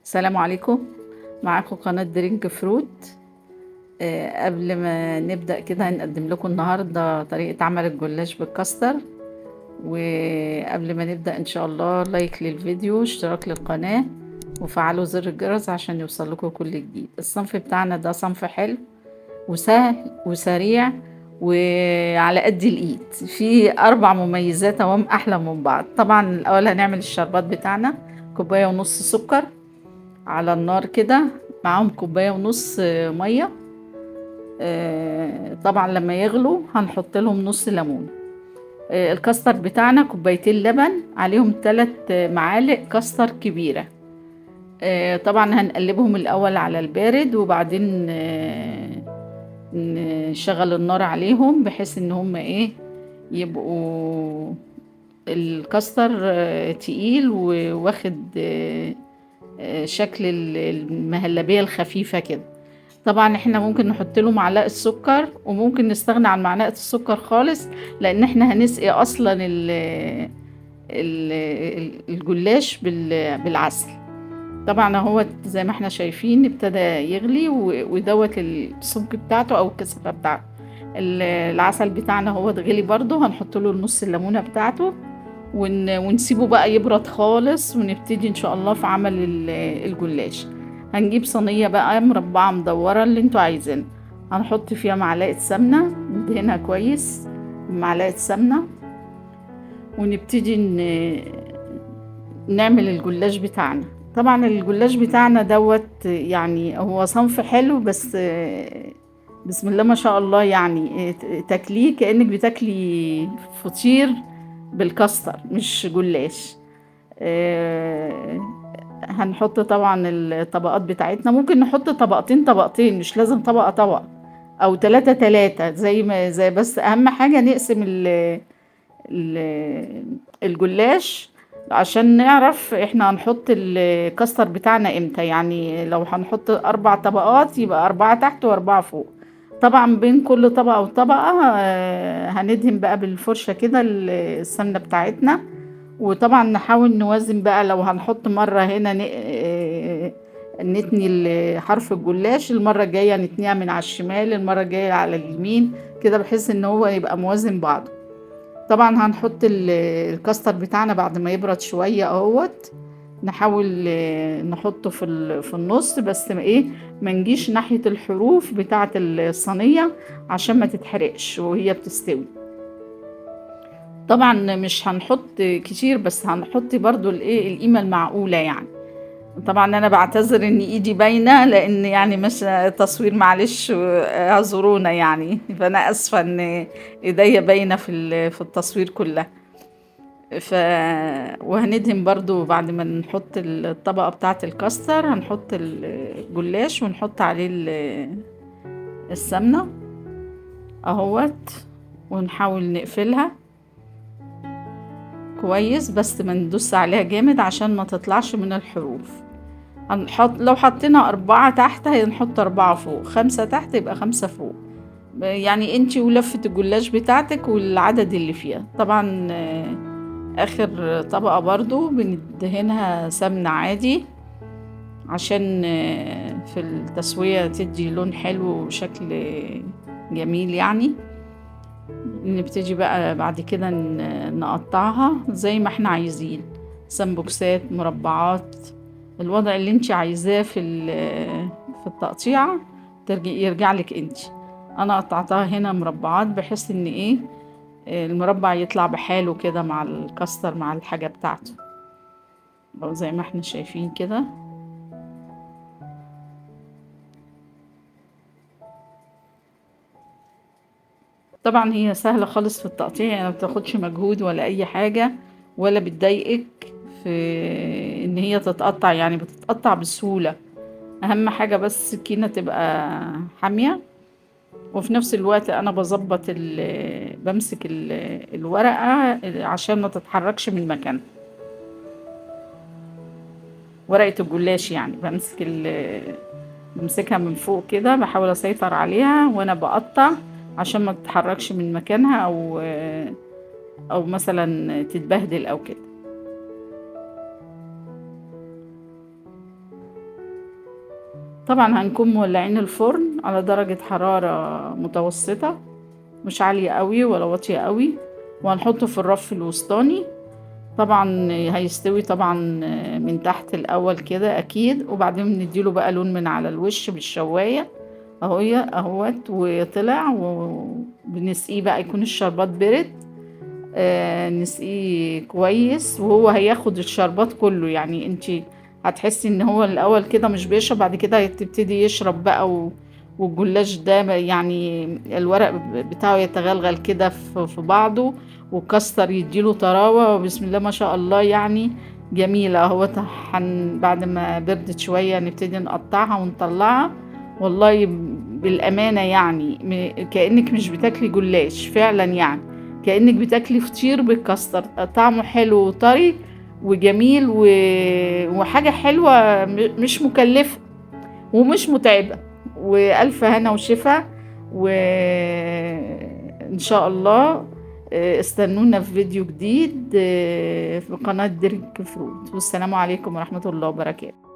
السلام عليكم. معاكم قناة درينك فروت. قبل ما نبدأ كده هنقدم لكم النهاردة طريقة عمل الجلاش بالكاستر. وقبل ما نبدأ إن شاء الله لايك للفيديو، اشتراك للقناة، وفعلوا زر الجرس عشان يوصل لكم كل جديد. الصنف بتاعنا ده صنف حلو وسهل وسريع وعلى قد الإيد، فيه 4 مميزات اهم أحلى من بعض. طبعا الأول هنعمل الشربات بتاعنا. 1.5 كوباية سكر على النار كده، معاهم 1.5 كوباية مية. طبعا لما يغلوا هنحط لهم نص ليمون. الكاستر بتاعنا 2 كوباية لبن عليهم 3 معالق كاستر كبيرة. طبعا هنقلبهم الأول على البارد، وبعدين نشغل النار عليهم بحيث ان هم ايه يبقوا الكاستر تقيل وواخد شكل المهلبية الخفيفة كده. طبعا احنا ممكن نحط له معلقة سكر، وممكن نستغنى عن معلقة السكر خالص، لان احنا هنسقي اصلا الجلاش بالعسل. طبعا هو زي ما احنا شايفين ابتدى يغلي ودوت السمك بتاعته او الكثافة بتاعته. العسل بتاعنا هو غلي برضو، هنحط له نص الليمونة بتاعته ونسيبه بقى يبرد خالص، ونبتدي ان شاء الله في عمل الجلاش. هنجيب صينية بقى مربعة مدورة اللي انتوا عايزينها، هنحط فيها معلقة سمنة ندهنها كويس، معلقة سمنة، ونبتدي نعمل الجلاش بتاعنا. طبعا الجلاش بتاعنا دوت يعني هو صنف حلو، بس بسم الله ما شاء الله، يعني تاكليه كأنك بتاكلي فطير بالكاستر مش جلاش. آه، هنحط طبعا الطبقات بتاعتنا، ممكن نحط طبقتين طبقتين، مش لازم طبقة طبقة او 3 زي ما زي، بس اهم حاجة نقسم الجلاش عشان نعرف احنا هنحط الكاستر بتاعنا امتى. يعني لو هنحط 4 طبقات يبقى 4 تحت و4 فوق. طبعا بين كل طبقة وطبقة هندهن بقى بالفرشة كده السمنة بتاعتنا. وطبعا نحاول نوازن بقى، لو هنحط مرة هنا نتني حرف الجلاش، المرة الجاية نتنيها من على الشمال، المرة الجاية على اليمين كده، بحيث ان هو يبقى موازن بعضه. طبعا هنحط الكاستر بتاعنا بعد ما يبرد شوية اهوت. نحاول نحطه في النص، بس ما نجيش ناحية الحروف بتاعة الصينية عشان ما تتحرقش وهي بتستوي. طبعا مش هنحط كتير، بس هنحط برضو القيمة المعقولة يعني. طبعا انا بعتذر ان ايدي باينة، لان يعني مش تصوير، معلش اعذرونا يعني. فانا اسفة ان ايديا باينة في التصوير كلها. ف وهندهن برضو بعد ما نحط الطبقة بتاعة الكاستر، هنحط الجلاش ونحط عليه السمنة اهوت، ونحاول نقفلها كويس، بس ما ندوس عليها جامد عشان ما تطلعش من الحروف. لو حطينا 4 تحت هنحط 4 فوق، 5 تحت يبقى 5 فوق. يعني انتي ولفة الجلاش بتاعتك والعدد اللي فيها. طبعا اخر طبقة برضو بندهنها سمنة عادي، عشان في التسوية تدي لون حلو وشكل جميل يعني. نبتدي بقى بعد كده نقطعها زي ما احنا عايزين، سمبوكسات، مربعات، الوضع اللي انت عايزاه في التقطيعة يرجع لك انت. انا قطعتها هنا مربعات بحيث ان المربع يطلع بحاله كده مع الكاستر مع الحاجة بتاعته، أو زي ما احنا شايفين كده. طبعا هي سهلة خالص في التقطيع، يعني ما بتاخدش مجهود ولا اي حاجة، ولا بتضايقك في ان هي تتقطع، يعني بتتقطع بسهولة. اهم حاجة بس السكينة تبقى حامية، وفي نفس الوقت انا بمسك الورقة عشان ما تتحركش من مكانها. ورقة الجلاش يعني بمسكها من فوق كده، بحاول اسيطر عليها وانا بقطع عشان ما تتحركش من مكانها، او مثلا تتبهدل او كده. طبعا هنكون مولعين الفرن على درجة حرارة متوسطة، مش عالية قوي ولا واطية قوي، وهنحطه في الرف الوسطاني. طبعا هيستوي طبعا من تحت الاول كده اكيد، وبعدين نديله بقى لون من على الوش بالشواية اهوت، وطلع وبنسقيه بقى، يكون الشربات برد. نسقيه كويس وهو هياخد الشربات كله. يعني انتي هتحسي ان هو الاول كده مش بيشرب، بعد كده هتبتدي يشرب بقى والجلاش ده يعني الورق بتاعه يتغلغل كده في بعضه، والكاستر يديله طراوة، وبسم الله ما شاء الله يعني جميلة اهو. بعد ما بردت شوية نبتدي نقطعها ونطلعها. والله بالأمانة يعني كأنك مش بتاكلي جلاش فعلا، يعني كأنك بتاكلي فطير بالكاستر. طعمه حلو وطري وجميل وحاجة حلوة، مش مكلفة ومش متعبة. وألف هنا وشفا، وإن شاء الله استنونا في فيديو جديد في قناة درينك فروت. والسلام عليكم ورحمة الله وبركاته.